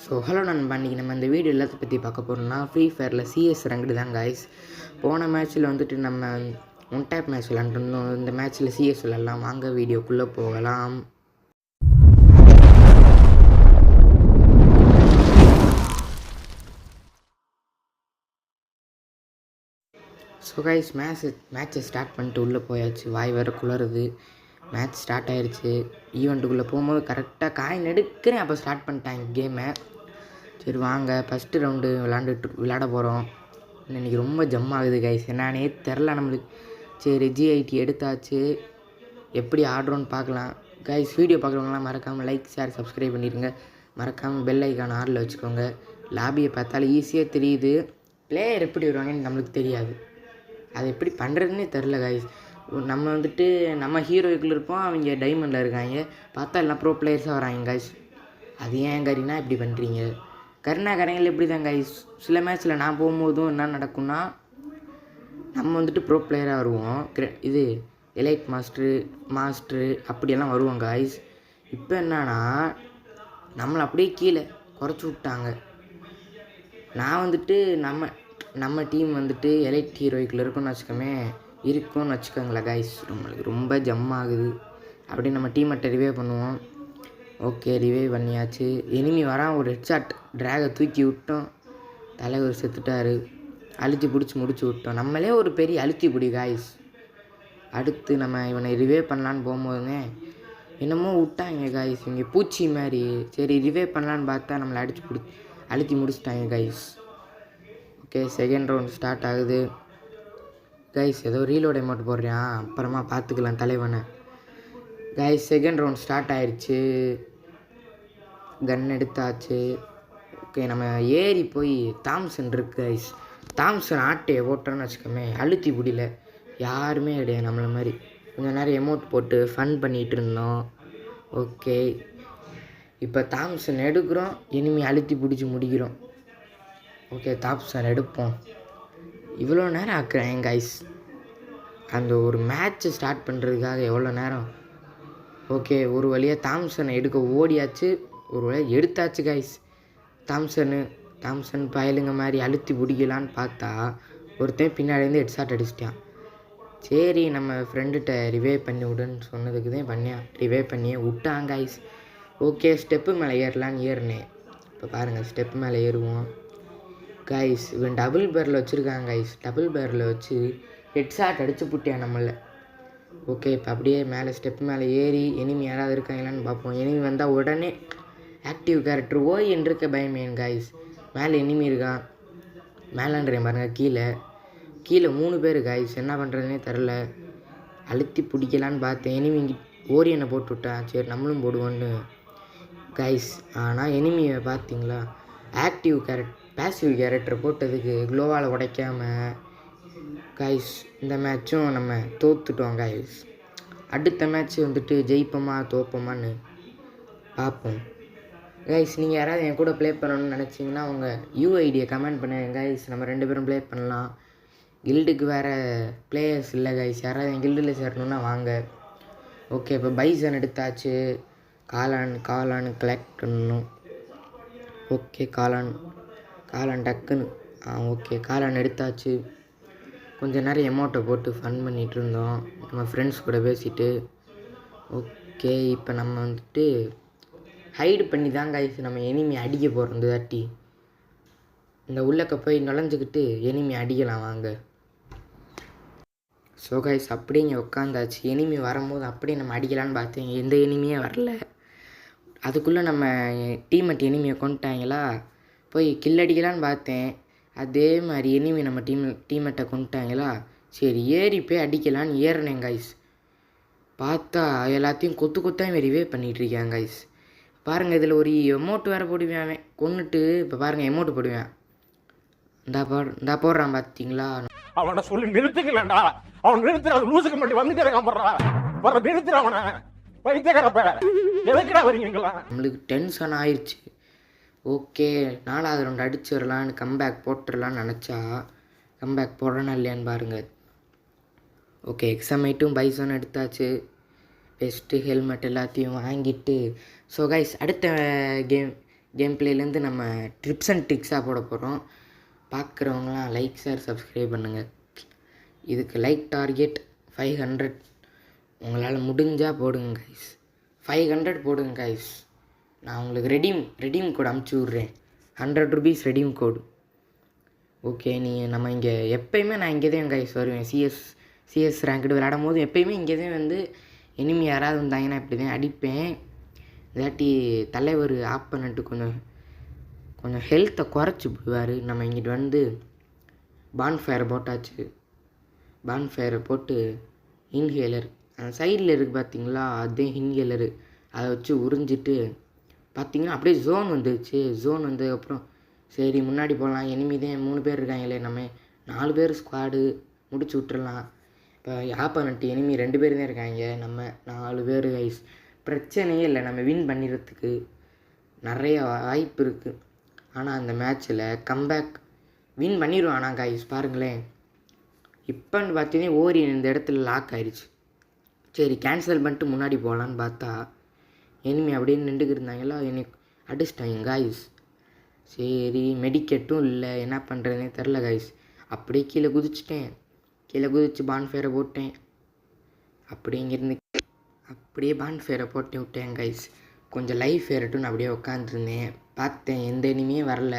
So hello நண்பா, இன்றைக்கி நம்ம இந்த வீடியோ எல்லாத்த பற்றி பார்க்க போகிறோம்னா ஃப்ரீ ஃபயரில் சிஎஸ் ரேங்க்டு தான் கைஸ். போன மேட்ச்சில் வந்துட்டு நம்ம ஒன் டேப் மேட்ச் விளாண்டுருந்தோம். இந்த மேட்ச்சில் சிஎஸ் விளாட்லாம். வாங்க வீடியோக்குள்ளே போகலாம். ஸோ கைஸ், மேட்ச்சை ஸ்டார்ட் பண்ணிட்டு உள்ளே போயாச்சு. வாய் வேறு குளருது. மேட்ச் ஸ்டார்ட் ஆயிடுச்சு. ஈவெண்ட்டுக்குள்ளே போகும்போது கரெக்டாக காயின் எடுக்கிறேன், அப்போ ஸ்டார்ட் பண்ணிட்டாங்க கேமை. சரி வாங்க, ஃபஸ்ட்டு ரவுண்டு விளாட போகிறோம். இன்றைக்கி ரொம்ப ஜம் ஆகுது கைஸ், என்னானே தெரில நம்மளுக்கு. சரி ஜிஐடி எடுத்தாச்சு, எப்படி ஆடுறோன்னு பார்க்கலாம் கைஸ். வீடியோ பார்க்குறவங்களாம் மறக்காமல் லைக், ஷேர், சப்ஸ்கிரைப் பண்ணிடுங்க. மறக்காமல் பெல் ஐக்கான் ஆரில் வச்சுக்கோங்க. லாபியை பார்த்தாலும் ஈஸியாக தெரியுது, பிளேயர் எப்படி வருவாங்கன்னு நம்மளுக்கு தெரியாது. அது எப்படி பண்ணுறதுன்னே தெரில கைஸ். நம்ம வந்துட்டு நம்ம ஹீரோய்க்குள்ளே இருப்போம், அவங்க டைமண்டில் இருக்காங்க. பார்த்தா எல்லாம் ப்ரோ பிளேயர்ஸாக வராங்க கைஸ். அது ஏன் கரீனா இப்படி பண்ணுறீங்க? கருணாகரங்கள் எப்படி தான் கைஸ். சில மேட்ச்சில் நான் போகும்போதும் என்ன நடக்கும்னா, நம்ம வந்துட்டு ப்ரோ பிளேயராக வருவோம். இது எலைட் மாஸ்டரு அப்படியெல்லாம் வருவோம் கைஸ். இப்போ என்னன்னா நம்மளை அப்படியே கீழே குறைச்சி விட்டாங்க. நான் வந்துட்டு நம்ம டீம் வந்துட்டு எலைட் ஹீரோய்க்குள்ளே இருக்குன்னு வச்சுக்கோங்களேன் கைஸ். நம்மளுக்கு ரொம்ப ஜம் ஆகுது. அப்படியே நம்ம டீமெட்டை ரிவே பண்ணுவோம். ஓகே, ரிவே பண்ணியாச்சு. எனிமி வரான், ஒரு ஹெட்ஷாட் ட்ராகை தூக்கி விட்டோம். தலைவர் செத்துட்டார். அழுத்தி பிடிச்சி முடிச்சு விட்டோம். நம்மளே ஒரு பெரிய அழுத்தி பிடி கைஸ். அடுத்து நம்ம இவனை ரிவே பண்ணலான்னு போகும்போதுங்க என்னமோ விட்டாங்க கைஸ், இங்கே பூச்சி மாதிரி. சரி ரிவே பண்ணலான்னு பார்த்தா நம்மளை அழுத்தி முடிச்சிட்டாங்க guys. Okay, second round start ஆகுது கைஸ். ஏதோ ரீலோட் அமௌண்ட் போடுறான், அப்புறமா பார்த்துக்கலாம் தலைவனை. கைஸ், செகண்ட் ரவுண்ட் ஸ்டார்ட் ஆயிடுச்சு. கன் எடுத்தாச்சு. ஓகே, நம்ம ஏறி போய் தாம்சன் இருக்கு கைஸ். தாம்சன் ஆட்டையை ஓட்டுறோன்னு வச்சுக்கோமே, அழுத்தி பிடில யாருமே கிடையாது நம்மளை மாதிரி. கொஞ்சம் நேரம் எமௌண்ட் போட்டு ஃபன் பண்ணிகிட்டு இருந்தோம். ஓகே, இப்போ தாம்சன் எடுக்கிறோம், இனிமேல் அழுத்தி பிடிச்சி முடிக்கிறோம். ஓகே, தாம்சன் எடுப்போம். இவ்வளோ நேரம் ஆக்குறேன் கைஸ், அந்த ஒரு மேட்ச்சை ஸ்டார்ட் பண்ணுறதுக்காக எவ்வளோ நேரம். ஓகே, ஒரு வழியாக தாம்சனை எடுக்க ஓடியாச்சு. ஒரு வழியாக எடுத்தாச்சு கைஸ். தாம்சன் பயலுங்க மாதிரி அழுத்தி பிடிக்கலான்னு பார்த்தா ஒருத்தன் பின்னாடிலேருந்து ஹெட்ஷாட் அடிச்சிட்டான். சரி நம்ம ஃப்ரெண்டுகிட்ட ரிவே பண்ணி விடுன்னு சொன்னதுக்கு தான் ரிவே பண்ணியே விட்டான் கைஸ். ஓகே, ஸ்டெப்பு மேலே ஏறலான்னு ஏறினேன். இப்போ பாருங்கள், ஸ்டெப்பு மேலே ஏறுவோம் கைஸ். இவன் டபுள் பேரில் வச்சுருக்காங்க கைஸ். டபுள் பேரில் வச்சு ஹெட்ஷாட் அடித்து புட்டியான் நம்மளை. ஓகே, இப்போ அப்படியே மேலே ஸ்டெப் மேலே ஏறி எனிமி யாராவது இருக்காங்களான்னு பார்ப்போம். எனிமி வந்தால் உடனே ஆக்டிவ் கேரக்டர் ஓய் என்றிருக்க பயமேன் கைஸ். மேலே எனிமி இருக்கான், மேலேன்றேன் பாருங்கள். கீழே 3 பேர் கைஸ். என்ன பண்ணுறதுனே தெரில. அழுத்தி பிடிக்கலான்னு பார்த்தேன், எனிமி ஓரியனை போட்டு விட்டான். சரி நம்மளும் போடுவோன்னு கைஸ். ஆனால் எனிமியை பார்த்தீங்களா, பேசிவ் கேரக்டர் போட்டதுக்கு க்ளோவால் உடைக்காமல் கைஸ் இந்த மேட்சும் நம்ம தோற்றுட்டோம் கைஸ். அடுத்த மேட்ச் வந்துட்டு ஜெயிப்போமா தோப்போமான்னு பார்ப்போம் கைஸ். நீங்கள் யாராவது என் கூட ப்ளே பண்ணணும்னு நினச்சிங்கன்னா உங்கள் யூஐடியை கமெண்ட் பண்ணுங்கள் கைஸ். நம்ம 2 பேரும் ப்ளே பண்ணலாம். கில்டுக்கு வேறு பிளேயர்ஸ் இல்லை கைஸ். யாராவது என் கில்டில் சேரணுன்னா வாங்க. ஓகே, இப்போ பைசன் எடுத்தாச்சு. காளான் கலெக்ட் பண்ணணும். ஓகே, காளான் டக்குன்னு ஓகே, காளான் எடுத்தாச்சு. கொஞ்ச நேரம் எமௌண்ட்டை போட்டு ஃபன் பண்ணிகிட்டு இருந்தோம் நம்ம ஃப்ரெண்ட்ஸ் கூட பேசிட்டு. ஓகே, இப்போ நம்ம வந்துட்டு ஹைடு பண்ணி தான் கைஸ் நம்ம எனிமி அடிக்க போகிறோம். இந்த தாட்டி இந்த உள்ளக்க போய் நுழைஞ்சிக்கிட்டு எனிமி அடிக்கலாம் வாங்க. ஸோ கைஸ், அப்படியே இங்கே உட்காந்தாச்சு. எனிமி வரும்போது அப்படியே நம்ம அடிக்கலான்னு பார்த்தேன், எந்த எனிமியே வரல. அதுக்குள்ளே நம்ம டீமெட் எனிமியை கொண்டுட்டாங்களா, போய் கில் அடிக்கலான்னு பார்த்தேன். அதே மாதிரி எனிமி நம்ம டீமெட்டை கொண்டுட்டாங்களா. சரி ஏறி போய் அடிக்கலான்னு ஏறினேன் கைஸ். பார்த்தா எல்லாத்தையும் கொத்தான் ரிவே பண்ணிகிட்டு இருக்கேன் கைஸ். பாருங்கள், இதில் ஒரு எமௌண்ட் வேறு போடுவேன். அவன் கொண்டுட்டு இப்போ பாருங்கள் எமௌண்ட் போடுவேன். இந்தா போடுறான் பார்த்தீங்களா. அவனை சொல்லி நிறுத்துக்கலண்டா, அவன் நிறுத்துற லூசுக்கு மட்டும் வந்துட்டு இருக்கான். நிறுத்துற அவனை வைத்தியக்காரப்ப எதுக்குடா வரீங்களா. நம்மளுக்கு டென்ஷன் ஆயிடுச்சு. ஓகே, 4வது ரவுண்ட் அடிச்சிடலான்னு கம்பேக் போட்டுடலான்னு நினச்சா கம்பேக் போடுறேன்னா இல்லையான்னு பாருங்கள். ஓகே, எக்ஸாமைட்டும் பைசன் எடுத்தாச்சு. பெஸ்ட்டு ஹெல்மெட் எல்லாத்தையும் வாங்கிட்டு ஸோ கைஸ் அடுத்த கேம் பிளேலேருந்து நம்ம ட்ரிப்ஸ் அண்ட் ட்ரிக்ஸாக போட போகிறோம். பார்க்குறவங்களாம் லைக் ஷேர் சப்ஸ்கிரைப் பண்ணுங்கள். இதுக்கு லைக் டார்கெட் 500. உங்களால் முடிஞ்சால் போடுங்க கைஸ். 500 போடுங்க கைஸ். நான் உங்களுக்கு ரெடீம் கோட் அமுச்சு விட்றேன். 100 rupees ரெடீம் கோடு. ஓகே, நம்ம இங்கே எப்போயுமே நான் இங்கே தான் கைஸ் வருவேன். சிஎஸ் ரேங்க்டு விளையாடும் போது எப்போயுமே இங்கே தான் வந்து எனிமி யாராவது வந்தாங்கன்னா இப்படி தான் அடிப்பேன். இல்லாட்டி தலைவர் ஆப்பனண்ட்டு கொஞ்சம் ஹெல்த்தை குறைச்சி விடுவார். நம்ம இங்கிட்டு வந்து பான்ஃபயரை போட்டாச்சு. பான்ஃபயரை போட்டு இன்ஹேலர் அந்த சைடில் இருக்குது பார்த்தீங்களா, அதே இன்ஹேலரு. அதை வச்சு உறிஞ்சிட்டு பார்த்தீங்கன்னா அப்படியே ஜோன் வந்துடுச்சு. ஜோன் வந்ததுக்கப்புறம் சரி முன்னாடி போகலாம். எனிமி தான் 3 பேர் இருக்காங்களே, நம்ம 4 பேர் ஸ்குவாடு முடிச்சு விட்டுறலாம். இப்போ ஆப்பனண்ட்டு எனிமி 2 பேர் தான் இருக்காங்க, நம்ம 4 பேர் கைஸ். பிரச்சனையே இல்லை, நம்ம வின் பண்ணிடுறதுக்கு நிறைய வாய்ப்பு இருக்குது. ஆனால் அந்த மேட்ச்சில் கம்பேக் வின் பண்ணிடுவோம். ஆனால் கைஸ் பாருங்களேன், இப்போன்னு பார்த்தீங்கன்னா ஓரியன் இந்த இடத்துல லாக் ஆயிடுச்சு. சரி கேன்சல் பண்ணிட்டு முன்னாடி போகலான்னு பார்த்தா எனிமி அப்படியே நின்றுக்கிட்டு இருந்தாங்களா, எனக்கு அடிச்சிட்டாங்க கைஸ். சரி மெடிக்கெட்டும் இல்லை, என்ன பண்ணுறதுனே தெரில கைஸ். அப்படியே கீழே குதிச்சு பான்ஃபயரை போட்டேன். அப்படியே இங்கேருந்து அப்படியே பான்ஃபயரை போட்டு விட்டேன் கைஸ். கொஞ்சம் லைஃப் ஏறட்டும்னு அப்படியே உட்காந்துருந்தேன். பார்த்தேன் எந்த எனிமியும் வரல.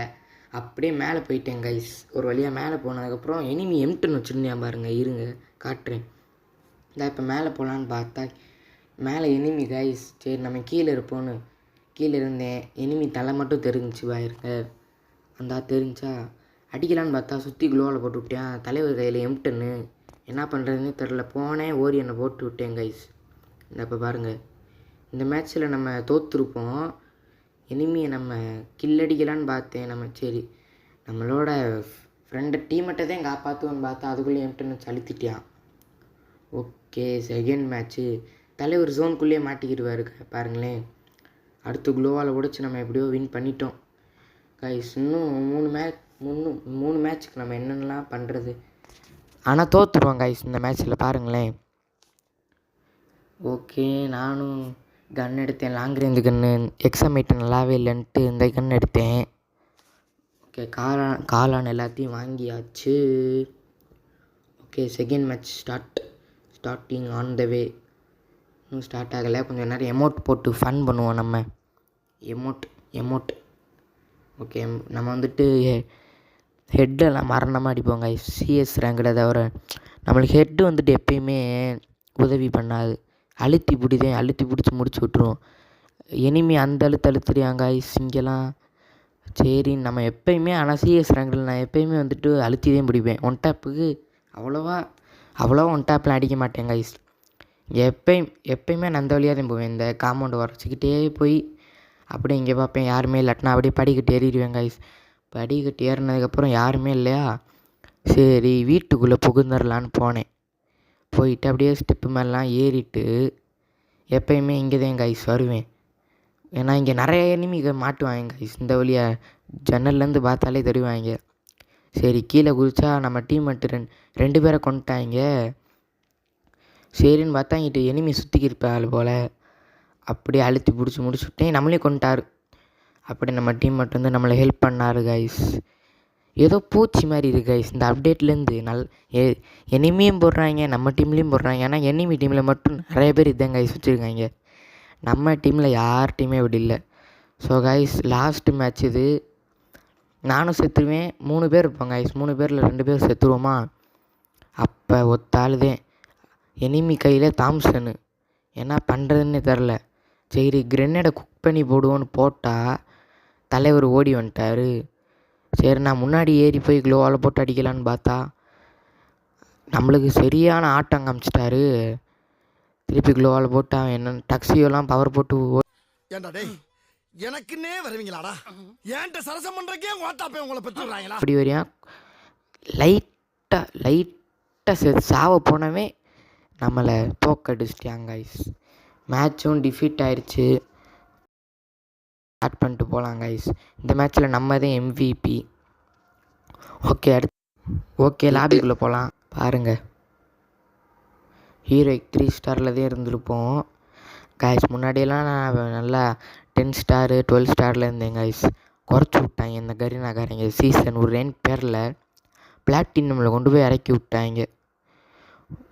அப்படியே மேலே போயிட்டேன் கைஸ். ஒரு வழியாக மேலே போனதுக்கப்புறம் எனிமி M10 வச்சுருந்தேன் பாருங்கள், இருங்க காட்டுறேன். இந்த இப்போ மேலே போகலான்னு பார்த்தா மேலே எனிமி கைஸ். சரி நம்ம கீழே இருப்போன்னு கீழே இருந்தேன். எனிமி தலை மட்டும் தெரிஞ்சிச்சு பாருங்க. அந்த தெரிஞ்சா அடிக்கலான்னு பார்த்தா சுற்றி குளோவில் போட்டு விட்டேன். தலைவர் கையில் M10. என்ன பண்ணுறதுன்னு தெரில. போனேன் ஓரியனை போட்டு விட்டேன் கைஸ். இந்த இப்போ பாருங்கள், இந்த மேட்ச்சில் நம்ம தோற்றுருப்போம். எனிமியை நம்ம கில்லடிக்கலான்னு பார்த்தேன். நம்ம சரி நம்மளோட ஃப்ரெண்டு டீமெட்டை தான் காப்பாற்றுவோன்னு பார்த்தா அதுக்குள்ளே M10 வச்சு அழுத்திட்டான். ஓகே செகண்ட் மேட்ச்சு தலைவர் ஜோனுக்குள்ளேயே மாட்டிக்கிடுவாரு பாருங்களேன். அடுத்து குளோவால் உடைச்சி நம்ம எப்படியோ வின் பண்ணிட்டோம் கைஸ். இன்னும் 3 மேட்ச்சுக்கு நம்ம என்னென்னலாம் பண்ணுறது. ஆனால் தோற்றுருவோம் கைஸ் இந்த மேட்ச்சில் பாருங்களேன். ஓகே நானும் கன் எடுத்தேன், லாங் ரேஞ்சு கன்று. எக்ஸாமேட்டு நல்லாவே இல்லைன்ட்டு இந்த கன் எடுத்தேன். ஓகே காளான் எல்லாத்தையும் வாங்கியாச்சு. Okay second match starting on the way. இன்னும் ஸ்டார்ட் ஆகலை. கொஞ்சம் நேரம் எமோட் போட்டு ஃபன் பண்ணுவோம் நம்ம. எமோட் ஓகே நம்ம வந்துட்டு ஹெட்டெல்லாம் மரணமாக அடிப்போங்க. சிஎஸ் ரேங்கில் தவிர நம்மளுக்கு ஹெட்டு வந்துட்டு எப்பயுமே உதவி பண்ணாது. அழுத்தி பிடிச்சி முடிச்சு விட்ருவோம். எனிமி அந்த அழுத்துறியாங்க இங்கெல்லாம். சரி நம்ம எப்பயுமே ஆனால் சிஎஸ் ரேங்கில் நான் எப்பயுமே வந்துட்டு அழுத்தி தான் பிடிப்பேன். ஒன் டேப்புக்கு அவ்வளோவா ஒன் டேப்லாம் அடிக்க மாட்டேன் கைஸ். எப்பயுமே நான் அந்த வழியாக தான் போவேன். இந்த காம்பவுண்டு உரைச்சிக்கிட்டே போய் அப்படியே இங்கே பார்ப்பேன், யாருமே இல்லாட்டினா அப்படியே படிக்கட்டு ஏறிடுவேன் கைஸ். படிக்கட்டு ஏறினதுக்கப்புறம் யாருமே இல்லையா, சரி வீட்டுக்குள்ளே புகுந்துடலான்னு போனேன். போயிட்டு அப்படியே ஸ்டெப்பு மேலாம் ஏறிட்டு எப்பயுமே இங்கே தான் கைஸ் வருவேன். ஏன்னா இங்கே நிறைய எனிமிகள் மாட்டுவாங்க கைஸ். இந்த வழியாக ஜன்னல்லேருந்து பார்த்தாலே தெரிவாங்க. சரி கீழே குதிச்சா நம்ம டீம் மட்டும் 2 பேரை கொண்டுட்டாங்க. சரின்னு பார்த்தா இங்கிட்ட எனிமி சுற்றிக்கிருப்பாள் போல். அப்படியே அழுத்தி பிடிச்சி முடிச்சுட்டேன். நம்மளே கொண்டுட்டார். அப்படி நம்ம டீம் மட்டும் வந்து நம்மளை ஹெல்ப் பண்ணார் கைஸ். ஏதோ பூச்சி மாதிரி இருக்குது கைஸ் இந்த அப்டேட்லேருந்து. எனிமியும் போடுறாங்க, நம்ம டீம்லேயும் போடுறாங்க. ஆனால் எனிமி டீமில் மட்டும் நிறைய பேர் இதான் கைஸ் வச்சுருக்காங்க. நம்ம டீமில் யார் டீமே இப்படி இல்லை. ஸோ கைஸ் லாஸ்ட்டு மேட்ச் இது. நானும் செத்துருவேன். 3 பேர் இருப்போம் கைஸ். 3 பேரில் 2 பேர் செத்துருவோமா. அப்போ ஒத்தாளுதேன் எனிமி கையில் தாம்சனு. என்ன பண்ணுறதுன்னு தெரில. சரி கிரெனேடை குக் பண்ணி போடுவோன்னு போட்டால் தலைவர் ஓடி வந்துட்டார். சரி நான் முன்னாடி ஏறி போய் க்ளோவால் போட்டு அடிக்கலான்னு பார்த்தா நம்மளுக்கு சரியான ஆட்டம் காமிச்சிட்டாரு. திருப்பி க்ளோவால் போட்டு அவன் என்ன டக்ஸியோலாம் பவர் போட்டு ஏண்டா டேய் எனக்குன்னே வருவீங்களாடா? ஏன்ட்ட சரசம் பண்றக்கே ஓட்டாப்பே உங்களை பெற்றுறாங்களா? அப்படி வரையா லைட்டாக சாவ போனவே நம்மளை தோக்கடிச்சிட்டாங்க கைஸ். மேட்சும் டிஃபீட் ஆயிடுச்சு. ஸ்டார்ட் பண்ணிட்டு போகலாம் கைஸ். இந்த மேட்ச்சில் நம்ம தான் MVP. ஓகே லாபிக்குள்ளே போகலாம். பாருங்கள் ஹீரோயிக் 3 ஸ்டாரில் தான் இருந்திருப்போம் கைஸ். முன்னாடியெல்லாம் நான் நல்லா 10 ஸ்டாரு 12 ஸ்டாரில் இருந்தேன் கைஸ். குறைச்சி விட்டாங்க இந்த கரீனாக்காரங்க சீசன் ஒரு ரெண்டு பேரில் பிளாட்டினமில் கொண்டு போய் இறக்கி விட்டாங்க.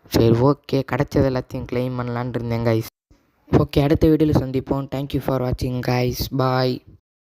சரி ஓகே, கிடச்சது எல்லாத்தையும் க்ளைம் பண்ணலான் இருந்தேன் கைஸ். ஓகே, அடுத்த வீடியோவில் சந்திப்போம். தேங்க்யூ ஃபார் வாட்சிங் கைஸ். பாய்.